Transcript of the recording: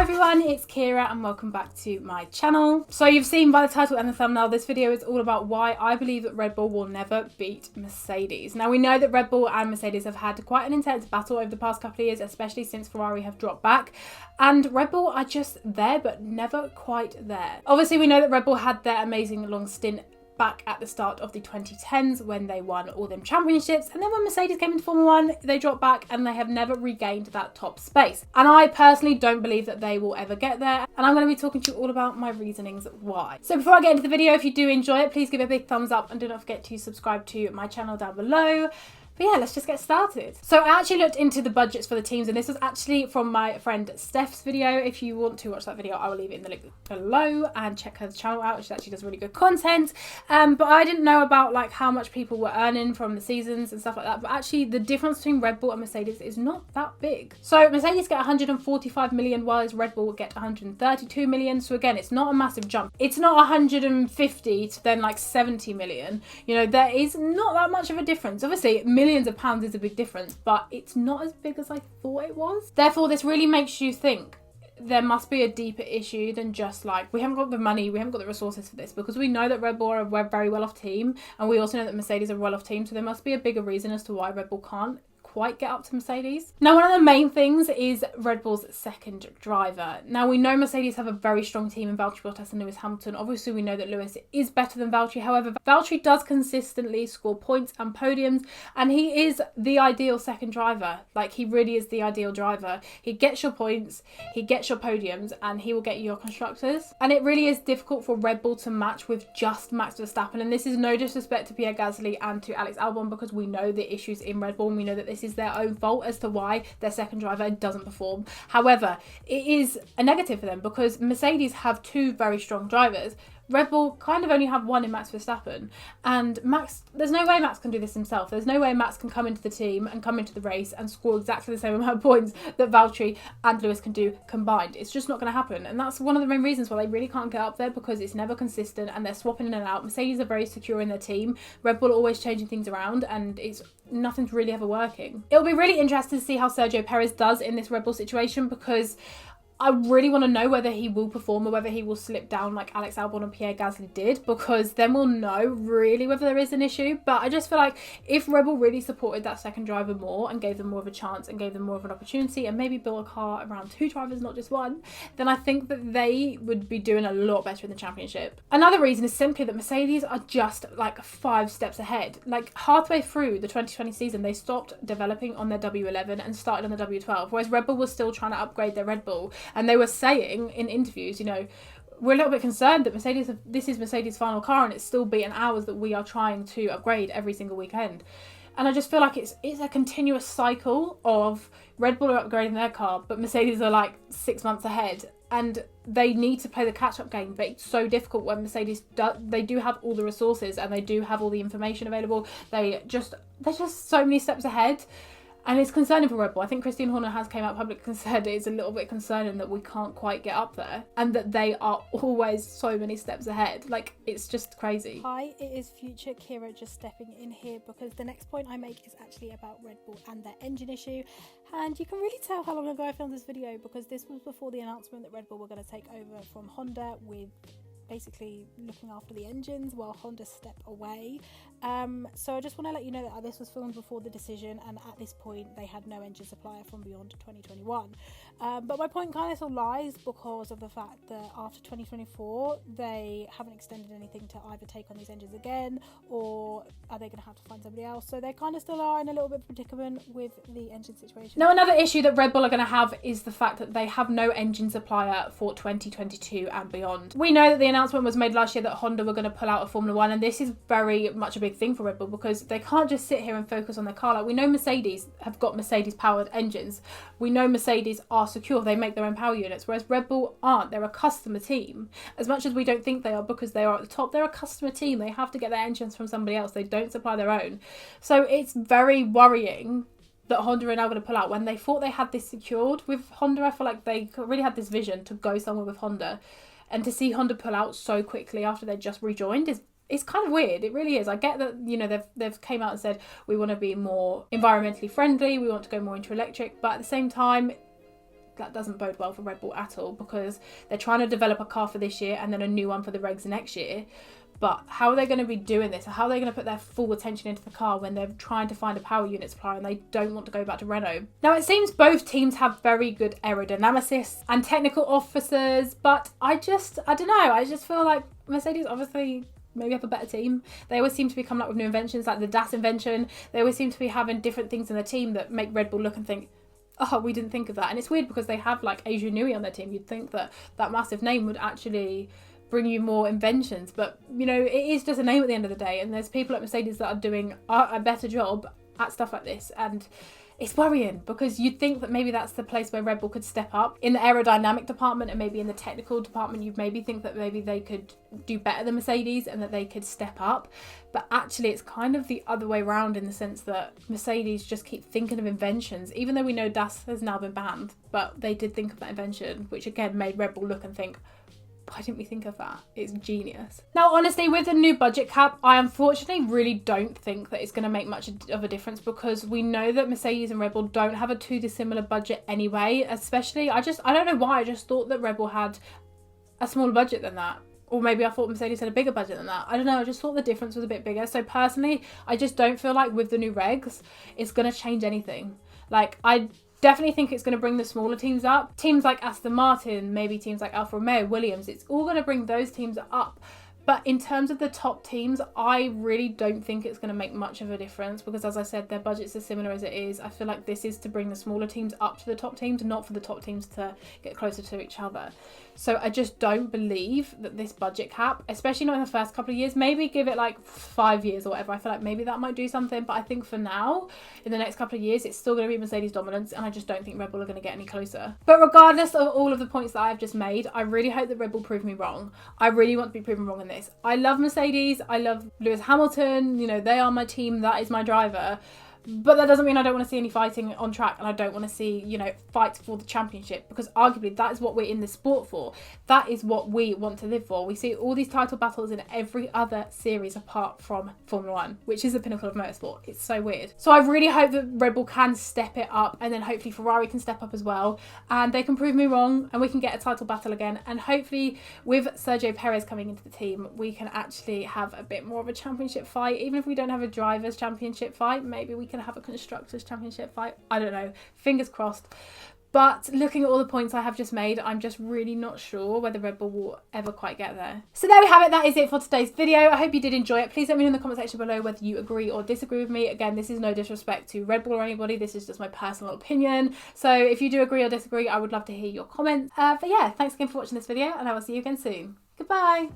everyone, it's Keira and welcome back to my channel. So you've seen by the title and the thumbnail, this video is all about why I believe that Red Bull will never beat Mercedes. Now we know that Red Bull and Mercedes have had quite an intense battle over the past couple of years, especially since Ferrari have dropped back. And Red Bull are just there, but never quite there. Obviously we know that Red Bull had their amazing long stint back at the start of the 2010s when they won all them championships, and then when Mercedes came into Formula 1 they dropped back and they have never regained that top space, and I personally don't believe that they will ever get there, and I'm going to be talking to you all about my reasonings why. So before I get into the video, if you do enjoy it, please give it a big thumbs up and do not forget to subscribe to my channel down below. But yeah, let's just get started. So I actually looked into the budgets for the teams, and this was actually from my friend Steph's video. If you want to watch that video, I will leave it in the link below, and check her channel out. She actually does really good content. But I didn't know about like how much people were earning from the seasons and stuff like that. But actually the difference between Red Bull and Mercedes is not that big. So Mercedes get 145 million, whilst Red Bull get 132 million. So again, it's not a massive jump. It's not 150 to then like 70 million. You know, there is not that much of a difference. Obviously, millions of pounds is a big difference, but it's not as big as I thought it was. Therefore, this really makes you think there must be a deeper issue than just like, we haven't got the money, we haven't got the resources for this, because we know that Red Bull are a very well off team, and we also know that Mercedes are a well off team, so there must be a bigger reason as to why Red Bull can't quite get up to Mercedes. Now, one of the main things is Red Bull's second driver. Now, we know Mercedes have a very strong team in Valtteri Bottas and Lewis Hamilton. Obviously, we know that Lewis is better than Valtteri. However, Valtteri does consistently score points and podiums, and he is the ideal second driver. Like, he really is the ideal driver. He gets your points, he gets your podiums, and he will get you your constructors. And it really is difficult for Red Bull to match with just Max Verstappen. And this is no disrespect to Pierre Gasly and to Alex Albon, because we know the issues in Red Bull, and we know that this is their own fault as to why their second driver doesn't perform. However, it is a negative for them because Mercedes have two very strong drivers. Red Bull kind of only have one in Max Verstappen, and Max, there's no way Max can do this himself. There's no way Max can come into the team and come into the race and score exactly the same amount of points that Valtteri and Lewis can do combined. It's just not going to happen, and that's one of the main reasons why they really can't get up there, because it's never consistent and they're swapping in and out. Mercedes are very secure in their team. Red Bull are always changing things around, and nothing's really ever working. It'll be really interesting to see how Sergio Perez does in this Red Bull situation, because I really want to know whether he will perform or whether he will slip down like Alex Albon and Pierre Gasly did, because then we'll know really whether there is an issue. But I just feel like if Red Bull really supported that second driver more and gave them more of a chance and gave them more of an opportunity and maybe build a car around two drivers, not just one, then I think that they would be doing a lot better in the championship. Another reason is simply that Mercedes are just like 5 steps ahead. Like halfway through the 2020 season, they stopped developing on their W11 and started on the W12, whereas Red Bull was still trying to upgrade their Red Bull. And they were saying in interviews, you know, we're a little bit concerned that this is Mercedes' final car and it's still beating ours that we are trying to upgrade every single weekend. And I just feel like it's a continuous cycle of Red Bull are upgrading their car, but Mercedes are like 6 months ahead. And they need to play the catch-up game, but it's so difficult when Mercedes they do have all the resources and they do have all the information available. They're just so many steps ahead. And it's concerning for Red Bull. I think Christian Horner has came out publicly and said it's a little bit concerning that we can't quite get up there and that they are always so many steps ahead. Like, it's just crazy. Hi, it is future Keira just stepping in here because the next point I make is actually about Red Bull and their engine issue. And you can really tell how long ago I filmed this video, because this was before the announcement that Red Bull were going to take over from Honda, with basically looking after the engines while Honda step away. So I just want to let you know that this was filmed before the decision, and at this point they had no engine supplier from beyond 2021. But my point kind of still lies because of the fact that after 2024 they haven't extended anything to either take on these engines again, or are they going to have to find somebody else? So they kind of still are in a little bit of predicament with the engine situation. Now, another issue that Red Bull are going to have is the fact that they have no engine supplier for 2022 and beyond. We know that the announcement was made last year that Honda were going to pull out of Formula 1, and this is very much a big thing for Red Bull because they can't just sit here and focus on their car. Like, we know Mercedes have got Mercedes powered engines. We know Mercedes are secure, they make their own power units, whereas Red Bull aren't. They're a customer team. As much as we don't think they are, because they are at the top, they're a customer team. They have to get their engines from somebody else. They don't supply their own. So it's very worrying that Honda are now going to pull out when they thought they had this secured. With Honda, I feel like they really had this vision to go somewhere with Honda, and to see Honda pull out so quickly after they just rejoined is it's kind of weird. It really is. I get that, you know, they've came out and said we want to be more environmentally friendly, we want to go more into electric, but at the same time that doesn't bode well for Red Bull at all, because they're trying to develop a car for this year and then a new one for the regs next year. But how are they going to be doing this? How are they going to put their full attention into the car when they're trying to find a power unit supplier and they don't want to go back to Renault? Now, it seems both teams have very good aerodynamicists and technical officers, but I don't know. I just feel like Mercedes obviously maybe have a better team. They always seem to be coming up with new inventions, like the DAS invention. They always seem to be having different things in the team that make Red Bull look and think, oh, we didn't think of that. And it's weird because they have like Adrian Newey on their team. You'd think that that massive name would actually bring you more inventions, but you know, it is just a name at the end of the day, and there's people at Mercedes that are doing a better job at stuff like this, and it's worrying because you'd think that maybe that's the place where Red Bull could step up in the aerodynamic department, and maybe in the technical department you'd maybe think that maybe they could do better than Mercedes and that they could step up. But actually it's kind of the other way around, in the sense that Mercedes just keep thinking of inventions, even though we know DAS has now been banned, but they did think of that invention, which again made Red Bull look and think, why didn't we think of that? It's genius. Now, honestly, with the new budget cap, I unfortunately really don't think that it's going to make much of a difference, because we know that Mercedes and Red Bull don't have a too dissimilar budget anyway. Especially, I don't know why, I just thought that Red Bull had a smaller budget than that. Or maybe I thought Mercedes had a bigger budget than that. I don't know, I just thought the difference was a bit bigger. So personally, I just don't feel like with the new regs, it's going to change anything. Like, I definitely think it's going to bring the smaller teams up. Teams like Aston Martin, maybe teams like Alfa Romeo, Williams, it's all going to bring those teams up. But in terms of the top teams, I really don't think it's going to make much of a difference, because as I said, their budgets are similar as it is. I feel like this is to bring the smaller teams up to the top teams, not for the top teams to get closer to each other. So I just don't believe that this budget cap, especially not in the first couple of years, maybe give it like 5 years or whatever, I feel like maybe that might do something. But I think for now, in the next couple of years, it's still going to be Mercedes dominance, and I just don't think Red Bull are going to get any closer. But regardless of all of the points that I've just made, I really hope that Red Bull prove me wrong. I really want to be proven wrong in this. I love Mercedes, I love Lewis Hamilton, you know, they are my team, that is my driver. But that doesn't mean I don't want to see any fighting on track, and I don't want to see, you know, fights for the championship, because arguably that is what we're in this sport for. That is what we want to live for. We see all these title battles in every other series apart from Formula 1, which is the pinnacle of motorsport. It's so weird. So I really hope that Red Bull can step it up, and then hopefully Ferrari can step up as well, and they can prove me wrong, and we can get a title battle again. And hopefully with Sergio Perez coming into the team, we can actually have a bit more of a championship fight. Even if we don't have a driver's championship fight, maybe we can have a constructors championship fight. I don't know, fingers crossed. But looking at all the points I have just made, I'm just really not sure whether Red Bull will ever quite get there. So there we have it. That is it for today's video. I hope you did enjoy it. Please let me know in the comment section below whether you agree or disagree with me. Again, this is no disrespect to Red Bull or anybody. This is just my personal opinion. So if you do agree or disagree, I would love to hear your comments. But yeah, thanks again for watching this video, and I will see you again soon. Goodbye.